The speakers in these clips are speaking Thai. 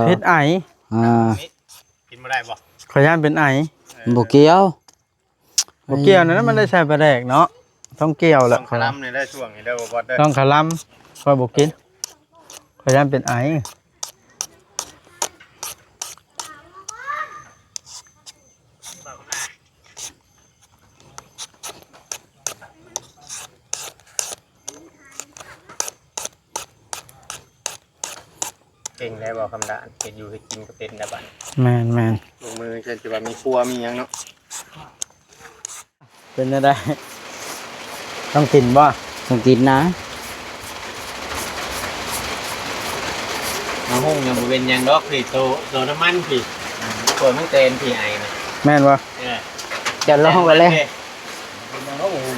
เฮ็ดไอกินบ่ได้บ่ขอย่านเป็นไอบ่เกี่ยวนั้นมันได้ใช้ปลาแดกเนาะต้องเกี่ยวแหละต้องคลำนี่ได้ช่วงนี้เด้อบ่ได้ต้องคลำค่อยบ่กินขอย่านเป็นไอเก่งได้บ่คำด่านเฮ็ดอยู่เฮ็ดกินก็เป็นได้บัดแม่นลงมือเช่นสิว่ามีครัวมีหยังเนาะเป็นได้ต้องกินบ่ต้องกินนะมาห้องยังบ่เป็นหยังดอกพี่โตน้ำมันพี่เปิดมันเตนพี่ไอนะแม่นบ่จะลองไปเลย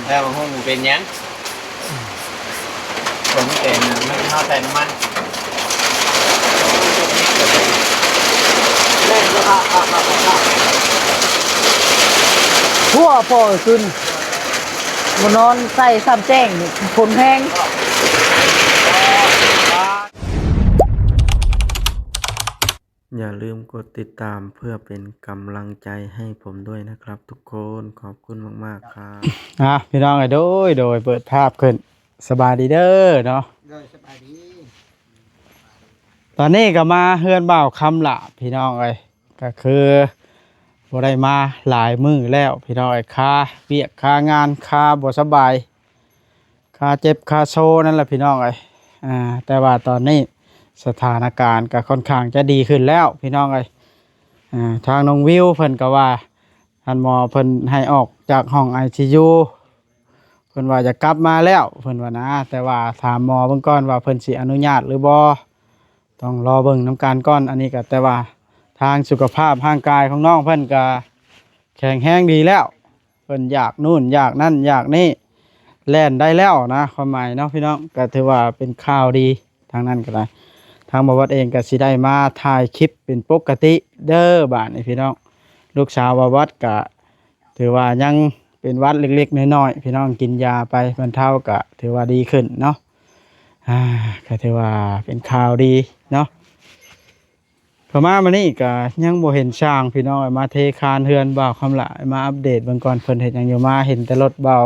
แล้วห้องบ่เป็นหยังเปิดมันเตนมันเข้าใส่น้ำมันทั่วพอขึ้นมานอนใส่ซ้ำแจ้งคนแห้งอย่าลืมกดติดตามเพื่อเป็นกำลังใจให้ผมด้วยนะครับทุกคนขอบคุณมากๆครับพี่น้องโดยเปิดภาพขึ้นสบายดีเด้อเนาะสบายดีตอนนี้ก็มาเฮือนบ่าวคำละพี่น้องก็คือบ่ได้มาหลายมื้อแล้วพี่น้องค่าเวียกค่างานค่าบ่สบายค่าเจ็บค่าโซนั่นแหละพี่น้องแต่ว่าตอนนี้สถานการณ์ก็ค่อนข้างจะดีขึ้นแล้วพี่น้องทางน้องวิวเพิ่นก็ว่าท่านหมอเพิ่นให้ออกจากห้อง ICU เพิ่นว่าจะกลับมาแล้วเพิ่นว่านะแต่ว่าถามหมอเบิ่งก่อนว่าเพิ่นสิอนุญาตหรือบ่ต้องรอเบิ่งน้ำการก่อนอันนี้ก็แต่ว่าทางสุขภาพร่างกายของน้องเพิ่นก็แข็งแรงดีแล้วเพิ่นอยากนู่นอยากนั่นอยากนี่แล่นได้แล้วนะความหมายเนาะพี่น้องก็ถือว่าเป็นข่าวดีทางนั้นก็ได้ทางบวชเองก็สิได้มาถ่ายคลิปเป็นปกติเด้อบาดนี้พี่น้องลูกสาวบวชก็ถือว่ายังเป็นวัดเล็กๆน้อยๆพี่น้องกินยาไปบรรเทาก็ถือว่าดีขึ้นเนาะก็ถือว่าเป็นข่าวดีเนาะพอมานี่ก็ยังบ่เห็นช่างพี่น้องมาเทคานเฮือนบ่าวคำละมาอัปเดตเบิ่งก่อนเพิ่นเฮ็ดหยังอยู่มาเห็นแต่รถเบา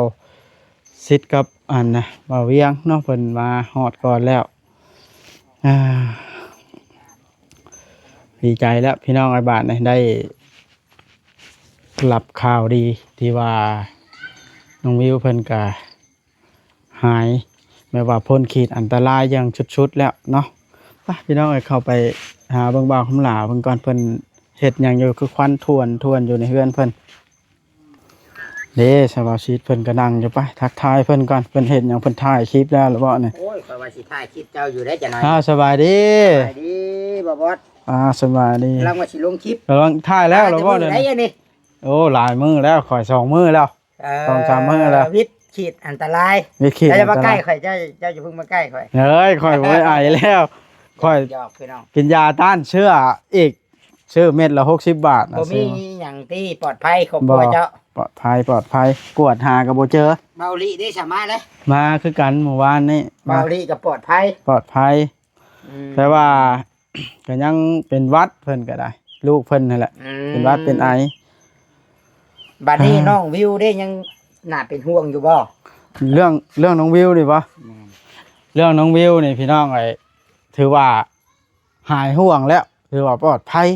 ซิดกับอันนะเบาเวียงเนาะเพิ่นมาฮอดก่อนแล้วดีใจแล้วพี่น้องบาทได้รับข่าวดีที่ว่าน้องวิวเพิ่นก็หายไม่ว่าพ้นขีดอันตรายอย่างชุดๆแล้วเนาะพี่น้องเข้าไปหาเบิ่งบ่าวคำหลาเบิ่งก่อนเพิ่นเฮ็ดหยังอยู่คือควันท่วนอยู่ในเฮือนเพิ่นเด้สาวชีดเพิ่นก็นั่งอยู่ไปทักทายเพิ่นก่อนเพิ่นเฮ็ดหยังเพิ่นถ่ายคลิปแล้วหรือบ่เนี่ยโอ้ยข้อยว่าสิถ่ายคลิปเจ้าอยู่ได้จังหน่อยสบายดีสบายดีบ่บอสสบายดีกำลังว่าสิลงคลิปกำลังถ่ายแล้วหรือบ่เนี่ยโอ้หลายมื้อแล้วข่อย2มื้อแล้ว2-3มื้อแล้ววิทย์ขีดอันตรายวิทย์ขีดจะมาใกล้ข่อยเจ้าอย่าเพิ่งมาใกล้ข่อยเฮ้ยข่อยบ่ไอแล้วข่อยกินยาต้านเชื้ออีกชื่อเม็ดละ60 บาทบ่มีหยังที่ปลอดภัยครอบครัวเจ้าปลอดภัยกวดหาก็บ่เจอเบาลีได้สามารถเลยมาคือกันเมื่อวานนี้เบาลีก็ปลอดภัยแต่ว่าก็ยังเป็นวัดเพิ่นก็ได้ลูกเพิ่นนั่นแหละเป็นวัดเป็นไอบัดนี้น้องวิวได้ยังน่าเป็นห่วงอยู่บ่เรื่องน้องวิวนี่บ่เรื่องน้องวิวนี่พี่น้องถือว่าหายห่วงแล้วถือว่าปลอดภัย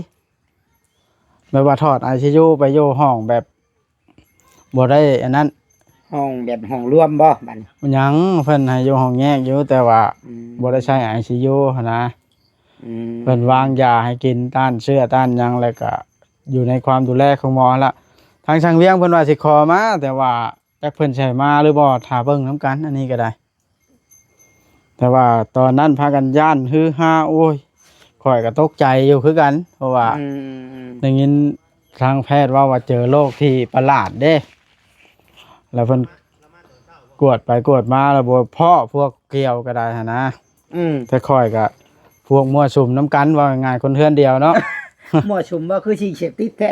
ไม่ว่าถอด ICU ไปอยู่ห้องแบบบ่ได้อันนั้นห้องแบบห้องรวมบ่บัดนี้ยังเพิ่นให้อยู่ห้องแยกอยู่แต่ว่าบ่ได้ใช้ ICU หั่นนะเพิ่นวางยาให้กินต้านเชื้อต้านหยังแล้วก็อยู่ในความดูแลของหมอละทางช่างเวียงเพิ่นว่าสิขอมาแต่ว่าจักเพิ่นใช้มาหรือบ่ถ้าเบิ่งนํกันอันนี้ก็ได้แต่ว่าตอนนั้นพากันย่านฮือฮาโอ้ยข่อยก็ตกใจอยู่คือกันเพราะว่าได้ยินทางแพทย์ว่าเจอโรคที่ประหลาดเด้แล้วเพิ่นกวดไปกวดมาแล้วบ่เพาะพวกเกี่ยวก็ได้หั่นนะแต่ข่อยก็พวกมั่วสุมน้ำกันว่าง่ายคนเฮือนเดียวเนาะมั่วสุมว่าคือสิเสพติดแท้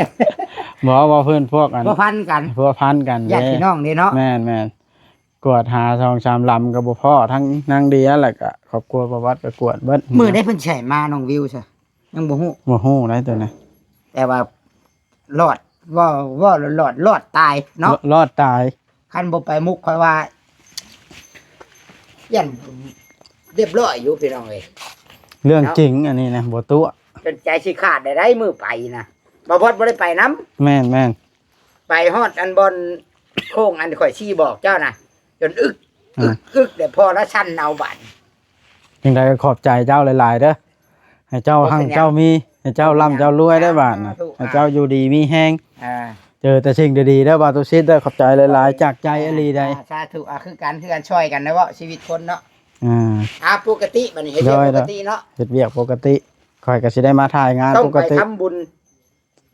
บ่ว่าเพิ่นพวกอันพวกพันกันญาติพี่น้องนี่เนาะแม่นกวดหา2-3ลำก็บ่พอทั้งนางเดียแล้วก็ครอบครัวประวัติไปกวดเบิดมื้อได้เพิ่นใช้มาน้องวิวซะ ยังบ่ฮู้ บ่ฮู้ได้ตัวนี้ แต่ว่ารอดว่ารอดตายเนาะ รอดตาย คันบ่ไปมุกค่อยว่ายันเรียบร้อยอยู่พี่น้องเอ้ย เรื่องจริงอันนี้นะบ่ตัว จนใจสิขาดได้มือไปนะบ่พอดบ่ได้ไปน้ำ แม่น ไปฮอดอันบอนโค้งอันข่อยชี้บอกเจ้านะจนอึกเดี๋ยวพอแล้วชั้นเอาบัตร จังไดก็ขอบใจเจ้าหลายๆเด้อให้เจ้าหั่งเจ้ามีให้เจ้าร่ำเจ้ารวยได้บาดนะให้เจ้าอยู่ดีมีแฮง เจอแต่สิ่งดีๆเด้อบาตุซิดเด้อขอบใจหลายๆจากใจอลีได้ สาธุคือกันช่วยกันนะว่าชีวิตคนเนาะปกติบัดนี้เฮ็ดเวียกปกติเนาะ เฮ็ดเวียกปกติคอยก็สิได้มาถ่ายงาน ต้อง ปก ไป ติ ทำบุญ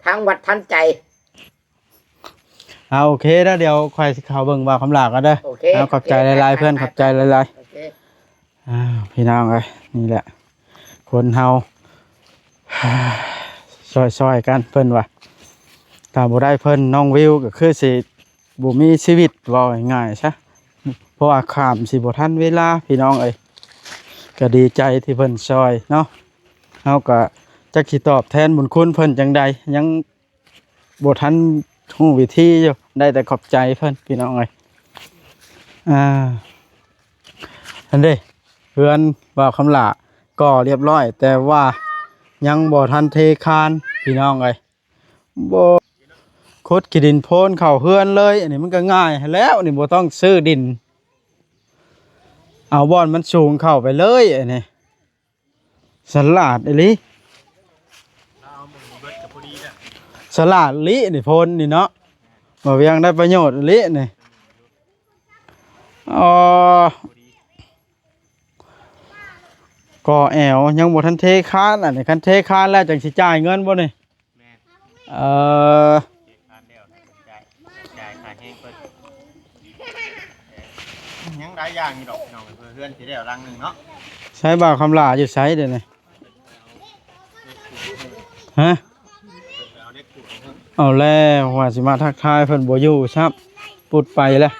ทางวัดทันใจ เอาโอเคแล้วเดี๋ยวคอยสิเข้าเบิ่งว่าคำลาก็เด้อ โอเค เอาขอบใจหลายๆเพื่อนขอบใจหลาย โอเค ๆพี่น้องเอ้ยนี่แหละคนเฮา ซอยๆกันเพิ่นว่าถ้าบ่ได้เพิ่นน้องวิวก็คือสิบ่มีชีวิตว่าง่ายๆซะเพราะว่าข้ามสิบ่ทันเวลาพี่น้องเอ้ยก็ดีใจที่เพิ่นซอยเนาะเฮาก็จักสิตอบแทนบุญคุณเพิ่นจังใดยังบ่ทันฮู้วิธีอยู่ได้แต่ขอบใจเพิ่นพี่น้องเอ้ยอันเด้เพื่อนว่าคำลาก็เรียบร้อยแต่ว่ายังบ่ทันเทคานพี่น้องเอ้ยบ่ขุดขี้ดินโพนเข้าเฮือนเลยอันนี้มันก็ง่ายแล้วนี่บ่ต้องซื้อดินเอาบ่อนมันสูงเข้าไปเลยอันนี้สลาดอีหลีสลาดลินี่โพนนี่เนาะบ่เวียงได้ประโยชน์อีหลีนี่อ๋อก็แอวยังบ่ทันเทคานอันนี้คันเทคานแล้วจังสิจ่ายเงินบ่นี่ยังหลายอย่างอยู่ดอกน้องเพื่อนสิได้เอารังนึงเนาะ ใช้บ่าวคำลาอยู่ไสเด้อนี่ฮะเอาแล้วว่าสิมาทักทายเพิ่นบ่อยู่ครับปุดไปแล้ว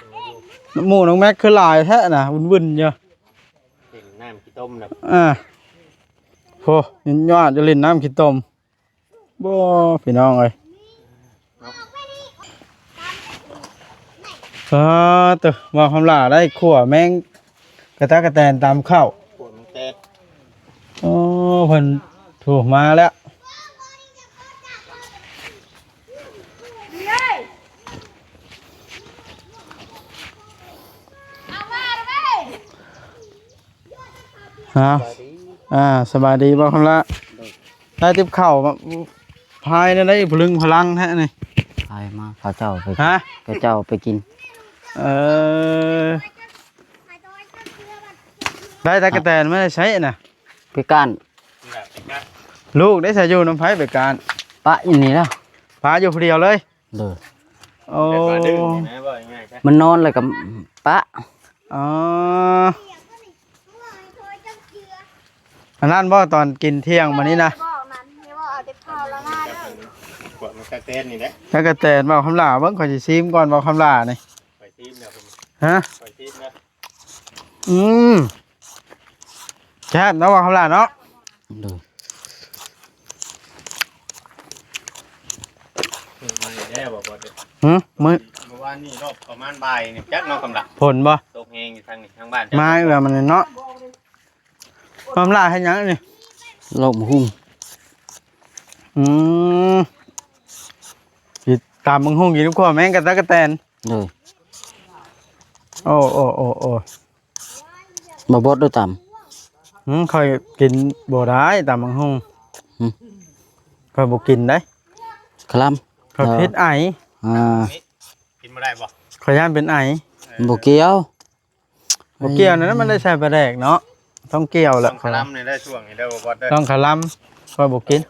หมู่น้องแม็กคือหลายแท้น่ะวุ่นๆอยู่ เห็นน้ำขี้ต้มนะ โหยินยอดจะเล่นน้ำขี้ต้มบ่พี่น้องเอ้ยตัวว่าคำลาได้ขั่วแมงกระตากระแตนตามข้าว ปวดมันเต็ด โอ้เพิ่นถูกมาแล้วสบายดีบ่คำละได้ติบข้าวพายได้พลึงพลังแท้นี่ ไปมาเขาเจ้าไป ฮะ เขาเจ้าไปกิน ได้ตะกะแตนไม่ได้ใช้น่ะ ไปก้าน แบบเป็นการ ลูกได้ใส่อยู่น้ำไผ่ไปการ ปะอย่างนี้แล้ว พาอยู่คนเดียวเลย เลย โอ้ แบบว่าดื้อนะบ่ง่ายๆใช่ มันนอนเลยกับปะ อ๋ออันนั้นบ่ตอนกินเที่ยงมานี้นะ บอกนั้นไม่ว่าเอาแต่ข้าวละมาเด้อ ปวดมันกระเต็นนี่แหละ ตะกะแตนบ่คำลาเบิ่งขอยสิซิมก่อนบ่คำลานี่ ไปทีมเนี่ยผม ฮะ ไปทีมนะ แซ่บเนาะบ่คำลาเนาะ เลย ไม่ได้บอกว่า มื้อ เมื่อวานนี่รอบประมาณบ่ายนี่จักน้องกำลัง ผลบ่ ตกแหงอยู่ทางนี้ทางบ้าน มาเอื้อมันเนาะคำลาเฮ็ดหยังนี่ ลมหุ่ง สิตามมึงหุ่งกินขั้วแม่งกับตะกะแตน เลย โอ้มาบดด้วยต่ ค่อยกินบ่ได้ตามมึงหุ่งค่อยบ่กินได้ ำคล ค่อยพิษไอ กินมาได้บ่ ข่อยย่านเป็นไอ ำบเกี้ยว บ่เกี่ยวนั้นมันได้ใส่ปลาแดกเนาะต้องเกี่ยวแห ต้ ละ องคลำในได้ช่วงนี้ได้บ่บ่ได้ ต้องขะลำข่อยบ่กิน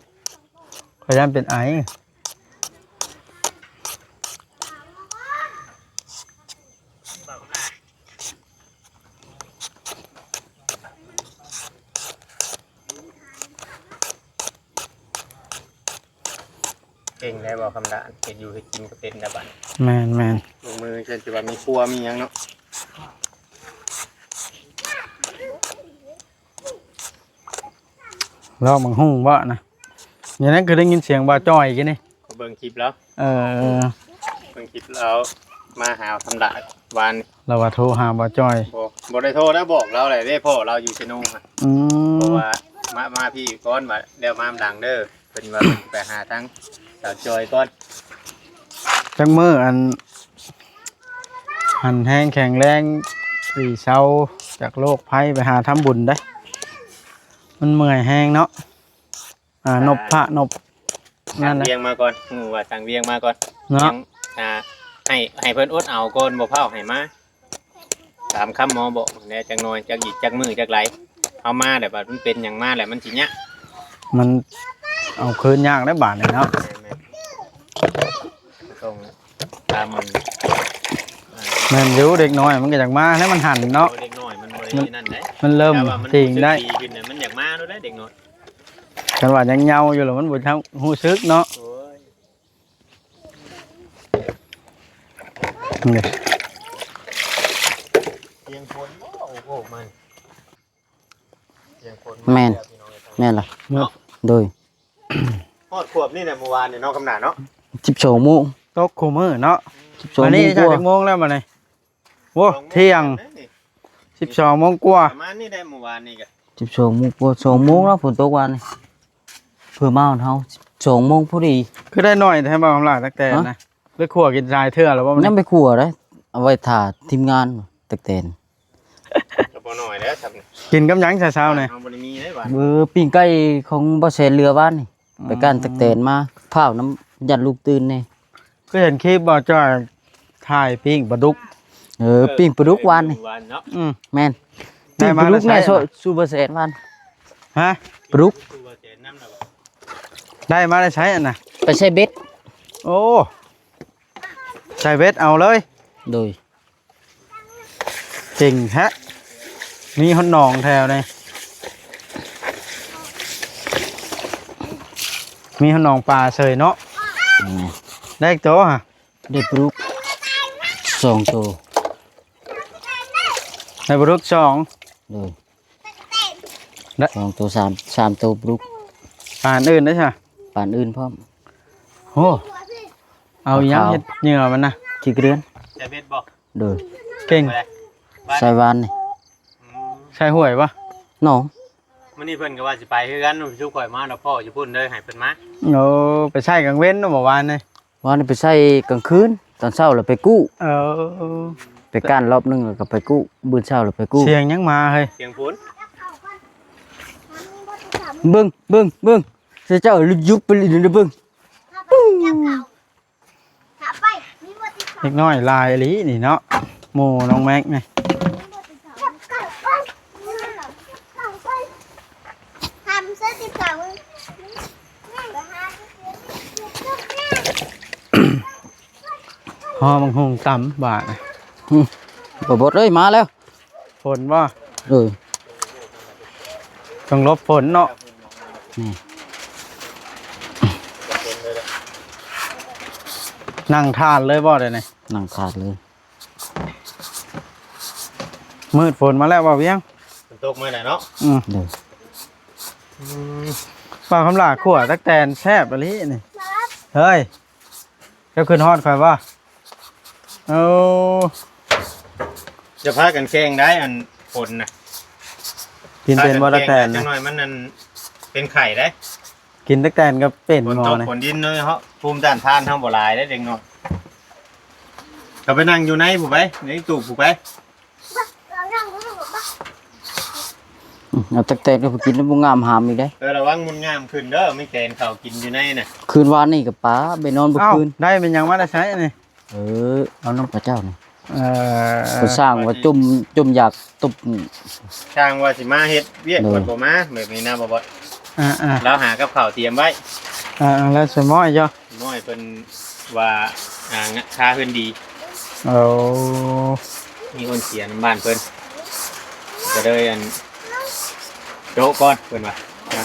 ข่อยย่านเป็นไอ เก่งได้บ่คำดาเฮ็ดอยู่เฮ็ดกินก็เป็นได้บัด แม่น ลงมือเช่นสิว่ามีครัวมีหยังเนาะ ลอกมังหุ่งบ่นะ อย่างนั้นคือได้ยินเสียงบ่าจ้อยกันนี่ เขาเบิ่งคลิปแล้ว เออ เบิ่งคลิปแล้วมาหาทำดาดวาน เราว่าโทรหาบ่าจ้อย บ่ได้โทรแล้วบอกเราเลยได้พ่อเราอยู่เชโน่ค่ะ อื เพราะ ม ว่ามาพี่ก้อนว่าเดี๋ยวมาดังเด้อเป็นว่าเพิ่นไปหาทั้งสาวจอยก้อน จังมืออันแห้งแข็งแรงสีเศร้าจากโรคภัยไปหาทำบุญได้ มันเมื่อยแห้งเนาะนบพระนบ สั่ นั่ ง นแหละ เวียงมาก่อนว่าสั่งเวียงมาก่อน เนาะ ยังให้เพิ่นอดเอาก่อนบ่เผาให้มาตามคำหมอบอกแน่จังน้อยจักหยิกจักมือจักไหลเอามาแต่ว่ามันเป็นหยังมาแหละมันสิยะ มันเอาคืนยากได้บาทเลยเนาะ ต้องตามมัน แมันรู้เด็กน้อยมันก็อยากมาแล้วมันหันเนาะ เด็กน้อยมันบ่ได้นั่นได้ มันเริ่ม แต่ว่ามัน จริงได้ รู้สึกขึ้นน่ะมันอยากมาด้วยได้เด็กน้อย กันว่ายังเงาอยู่หรอมันบุญทั้งหูซึกเนาะ โอ้ย นี่ เสียงคนโอ้โหมันเสียงคน แม่น แม่นล่ะ เมื่อ โดย ฮอดขวบนี่แหละเมื่อวานเนี่ยน้องกำนาเนาะ 12โมง ตกคู่มือเนาะ 12 อัน โม นี้ ง จะ กว่า ถึงโมงแล้วมาเลยโว้เที่ยง12 โมงกว่า ประมาณนี้ได้เมื่อวานนี่ก็ 12โมงกว่า2โมงแล้วฝนตกวันนี่เพื่อมาของเฮา2โมงพอดี คือได้หน่อยแต่บ่กำลังตั้งแต่นะไปขั่วกินทรายเทื่อแล้วว่ามัน ยังไปขั่วเด้เอาไว้ถ่าทีมงานตักแตน จะบ่หน่อยแล้วครับ กินกำยังเช้าๆนี่ เอาบ่ได้มีได้หว่า ปิ้งไก่ของบ่แซนเรือบ้านนี่ไปก้านตักแตนมาพร้าวน้ำยันลูกตื่นนี่ ก็เห็นคลิปบ่จ้อยถ่ายปิ้งปลาดุก ปิ้งปลาดุกวันนี่ วันเนาะ แม่น ได้ ปิ้ง มา ปลาดุก แล้ว แม่ ใช้ ซูเปอร์แซนวัน ฮะ ปลาดุก ตัวเจนน้ำน่ะบ่ ได้มาได้ใช้อันน่ะ ไปใช้เบ็ด โอ้ใส่เวทเอาเลย โดย จริงฮะมีหนองแถวนี่มีหนองปลาเสยเนาะได้อีกตัวฮะ ได้ปลาดุก2ตัว ในปลาดุก2 โดย ได้ 2ตัว3ตัวปลาดุก ปลาอื่นได้ใช่ ปานอื่นพร้อม โอ้เอาอีหยังเฮ็ดเหงื่อมันนะ ขี้เกลือน จะเบ็ดบ่ โดย เก่ง ไปเลย ใส่วานนี่ ใช่ห่วยปะ น้อง มื้อนี้เพิ่นก็ว่าสิไปคือกันชุกข่อยมาแล้วพ่ออยู่พุ่นเด้อให้เพิ่นมา โอ้ไปใช่กลางเว้นเนาะเมื่อวานนี่ วานนี่ไปใส่กลางคืนตอนเช้าแล้วไปกู้ เออ ไปก้านรอบนึงแล้วก็ไปกู้มื้อเช้าแล้วไปกู้ เสียงยังมาเฮ้ย เสียงพุ่น เบิ่งเสียเจ้ายุบไปเลยเด้อเบิ่ง หาไปมีหมดที่ เล็กน้อยลายอีหลีนี่เนาะหมู่น้องแม็กนี่ ทำเสื้อติดกับมึง ฮอมังหงต่ำบาทน่ะ บ่บดเอ้ยมาแล้ว ฝนว่า เออ ต้องลบฝนเนาะ นี่ นั่งทานเลยบ่ได้นี่ นั่งขาดเลย มืดฝนมาแล้วบ่เวียง ฝนตกมื้อน่ะเนาะ เด้อ ปลาคำลาขั่วตักแตนแซ่บอีหลีนี่เฮ้ยเจ้าขึ้นฮอดข่อยบ่เอา จะพากันแข่งได้อันฝนน่ะ กินเป็นบ่ตักแตน จั นะ งหน่อยมันนั่นเป็นไข่ได้ กินตักแตนก็เป็น ฝน หมอ ตก นี่ ฝนดินเนาะเฮาภูมิต้านทานเฮาบ่หลายได้เด็กน้อยก็ไปนั่งอยู่ในผู้ไปในตู้ผู้ไป เอาตักแตนก็ไปกินแล้วบ่งามหามอีกได้ ระวังมุนงามขึ้นเด้อไม่แกนเขากินอยู่ในน่ะ คืนวานนี่กับป้าไปนอนบ่ เอ้า คืน ได้เป็นหยังมาได้ใช้นี่ เอาน้ำพระเจ้านี่ เออ ก็สร้างว่าจุ่มอยากตุบ ช่างว่าสิมาเฮ็ดเวียก โดย เพิ่นบ่มาแบบนี้นะบ่บ่ อ่า เราหากับข้าวเตรียมไว้ แล้วสมอยจ้ะ น้อยเพิ่นว่าค่าเพิ่นดี โอ้ มีคนเสียน้ำบ้านเพิ่นก็เลยอันโจ๊กก่อนเพิ่นว่าอ่า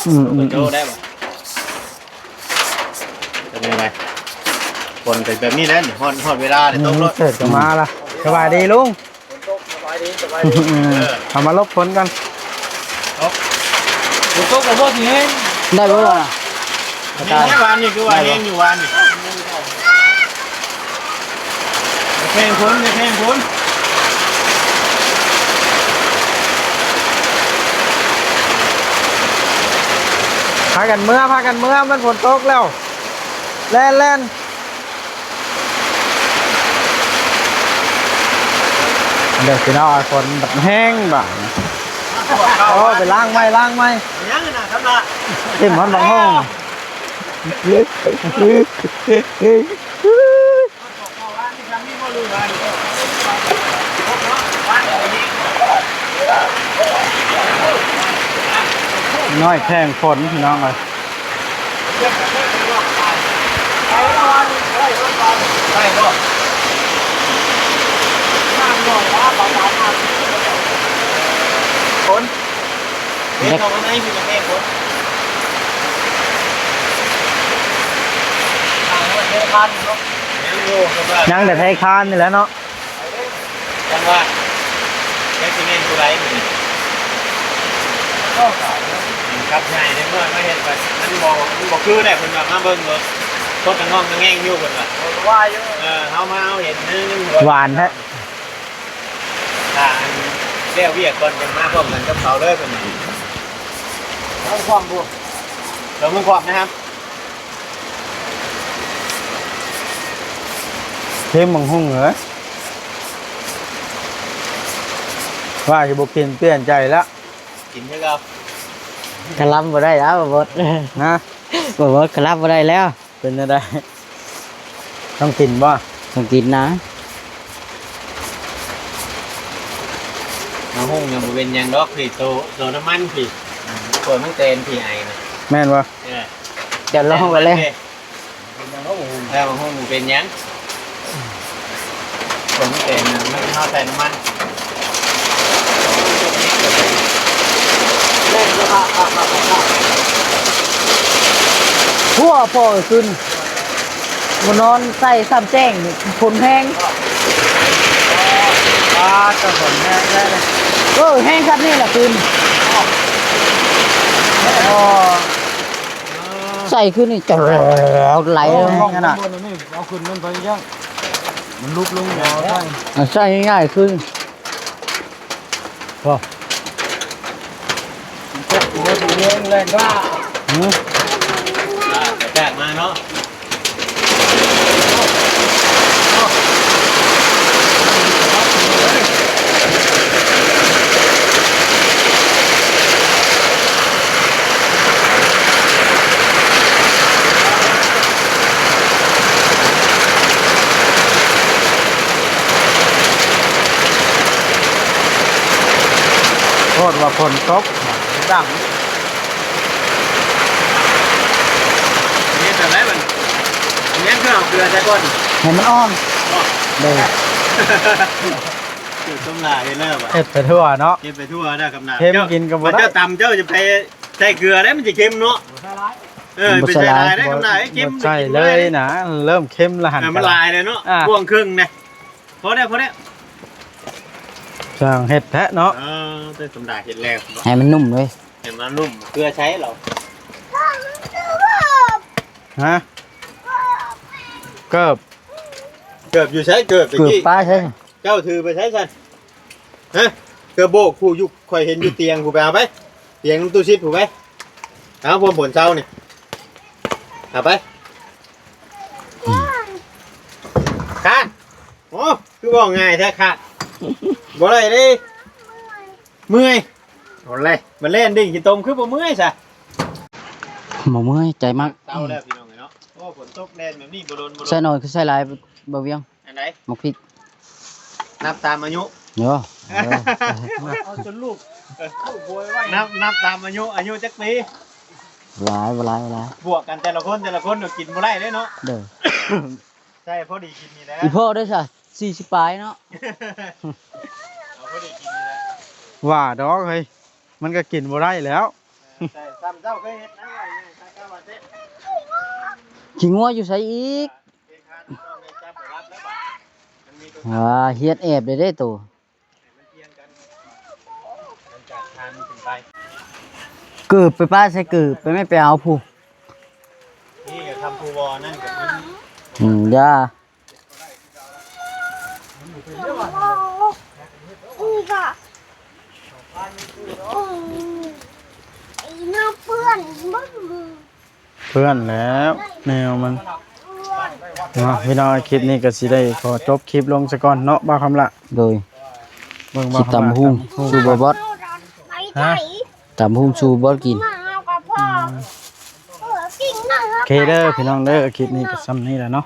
อืม เพิ่นโจ๊กได้บ่เป็นยังไงคนเป็นแบบนี้แหล้วนี่ฮอดเวลาเลยต้องรถ เสร็จก็มาละสบายดีลุงเอามาลบฝนกัน ลูกโจ๊กกับบ่สิเห็น ได้บ่ล่ะ ไ นี่แค่วานนี่คือวานเองอยู่วานนี่แข่งคนแข่งคน พากันเมื่อมันฝนตกแล้วแล่นเดี๋ยวสิเนาะฝนแบบแห้งบ่โอ้ไปล้างไหม ยังนะครับล่ะ ที่มันบางห้อง น้อยแข่งฝนพี่น้องเลยคนเด็กเขาไม่มีแค่คนยังแต่ไทยคานนี่แหละเนาะ จังว่าแค่ที่เล่นกูไรมึงครับใช่ในเมื่อไม่เห็นไปมันบอกคือได้คนแบบมาเบิ้งเลยโคตรงองแง่งอยู่คนละว่าอยู่เขามาเอาเห็นนึง หวานแท้ เรียกเวียก่อนจะมาพร้อมกันกับเขาเลยเป็นเอาความบวกเรามึงความนะครับ thêm bằng hung nữa và cái bộ kiền tiền chạy đó กินใช่ครับ กะลำบ่ได้แล้วบ่บด นะ บ่บดกะลำบ่ได้แล้ว เป็นอะไรต้องกินบ่ ต้องกินนะ น้ำห้องยังบริเวณยังดอกผีโตน้ำมันผีเปิดมันเตนผีไอนะ แม่นบ่ จะลองไปเลย แล้วห้องเป็นยังเปิดมันเตนมันเข้าใส่น้ำมัน ทั่วพอขึ้นมานอนใส่ซ้ำแจ้งฝนแห้ง จะฝนแห้งได้เลย แห้งครับนี่แหละขึ้นใส่ขึ้นนี่จะไหลเลย ขนาด เอาขึ้นมันไปยังมันลุกลงแล้วได้ ใส่ง่ายขึ้น โอ้ยเลี้ยงเลยว่า แจกมาเนาะ โทษว่าฝนตกดัง นี่แต่ไรมันนี้เครื่องเกลือใช่ก่อน ให้มันอ้อมเด้อ จุดต้มลาเห็นแล้วป่ะ เอ็ดไปทั่วเนาะ เก็บไปทั่วได้คำนา เค็มกินกับบ่ได้ เจ้าตำเจ้าจะไปใส่เกลือได้มันจะเค็มเนาะเป็นใส่ลายได้คำนาเค็ม ใช่เลยนะเริ่มเข้มละหัน มันลายเลยเนาะ อ่ะ พ่วงครึ่งเนี่ยพอได้ สั่งเห็ดแทะเนาะ เป็นสมดาเห็นแล้ว ให้มันนุ่มเลย เห็นมันนุ่มเกลือใช้เรา ฮะเกิบ เกือบอยู่ใช้เกือบตะ เกือบ กี้ ป้าใช่ เจ้าถือไปใช้ฉันฮะเกือบโบกผู้ยุคคอยเห็นอยู่เตียงผู้ไปเอาไปเตียงตู้ชิดผู้ไปเอาพวกผลเช้านี่เอาไปขาดโอ้คือบอกง่ายแท้ขาดบ่ได้ดิเมื่อยโอ้เลยมันเล่นดิ่งกินตมคือบ่เมื่อยซะ บ่เมื่อยใจมาก เช้าแล้วพี่น้องเนาะโอ้ฝนตกแน่นแบบนี้บ่โดน ใส่หน่อยคือใส่หลายบ่เวียง อันไหน หมกพริก นับตามอายุ เนาะ เอาจนลูกนับตามอายุจักปี หลาย บวกกันแต่ละคนเดี๋ยวกินบ่ได้เด้เนาะ เด้อ ใช่พอดีกินนี่แหละ อีพ่อได้ซะ40ปลายเนาะ เอาพอดีกินนี่แหละ ว่าดอกเฮ้ยมันก็กินบ่ได้แล้ว ใช่ซ้ำเจ้าเคยเฮ็ดนะว่าอย่างใส่กะว่าเด้ ขี้งัวอยู่ไสอีก เฮ็ดทานต้องได้จับบ่รับแล้วบ่มันมีตัว เฮียดแอบได้เด้ตัว มันเทียงกันหลังจากทานขึ้นไป เกือบไปป้าใส่เกือบไปไม่ไปเอาผู้ ผู้วอนั่นก็มัน ยา อีกอ่ะไอ้น้าเพื่อนมึง เพื่อนแล้วแนวมันพี่น้องคลิปนี้ก็สิได้ขอจบคลิปลงซะก่อนเนาะบ่าวคำละ โดย เบิ่ง สิตำหุ่งสู่บ่บอส ไปไหน ตำหุ่งสู่บอสกิน มาเอากับพ่อกินหน่อย โอเคเด้อพี่น้องเด้อคลิปนี้ก็ซ้ำนี้แหละเนาะ